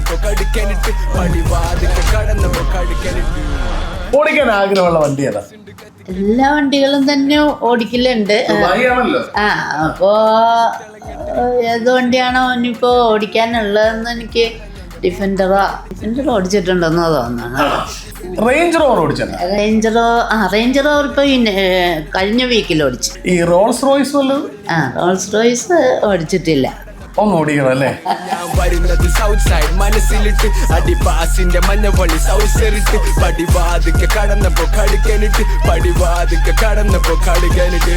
കടന്നപ്പോ കടിക്കാനിട്ട് പടിവാതിക്ക് കടന്നപ്പോ കടിക്കാനിട്ട്. ഓടിക്കാൻ ആഗ്രഹമുള്ള വണ്ടി ഏതാ? എല്ലാ വണ്ടികളും തന്നെ ഓടിക്കലുണ്ട്. അപ്പോ ഏത് വണ്ടിയാണോ ഇനിയിപ്പോ ഓടിക്കാനുള്ളതെന്ന് എനിക്ക് ഡിഫൻഡർ ഓടിച്ചിട്ടുണ്ടെന്ന് തോന്നുന്നു. റേഞ്ച് റോവർ ഓടിച്ചത്? റേഞ്ച് റോവർ ഇപ്പൊ കഴിഞ്ഞ വീക്കിൽ ഓടിച്ചു. ഈ റോൾസ് റോയ്സ് വല്ലതും? റോൾസ് റോയ്സ് ഓടിച്ചിട്ടില്ല. ഒന്ന് ഓടിക്കണം അല്ലേ? ഞാൻ വരുന്നത് സൗത്ത് സൈഡ് മനസ്സിലിട്ട് അടിപാസിന്റെ മഞ്ഞവളി സൗസറിട്ട് പടിവാതിക്ക് കടന്നപ്പോ കടിക്കാനിട്ട് പടിവാതിക്ക് കടന്നപ്പോ കടിക്കാനിട്ട്.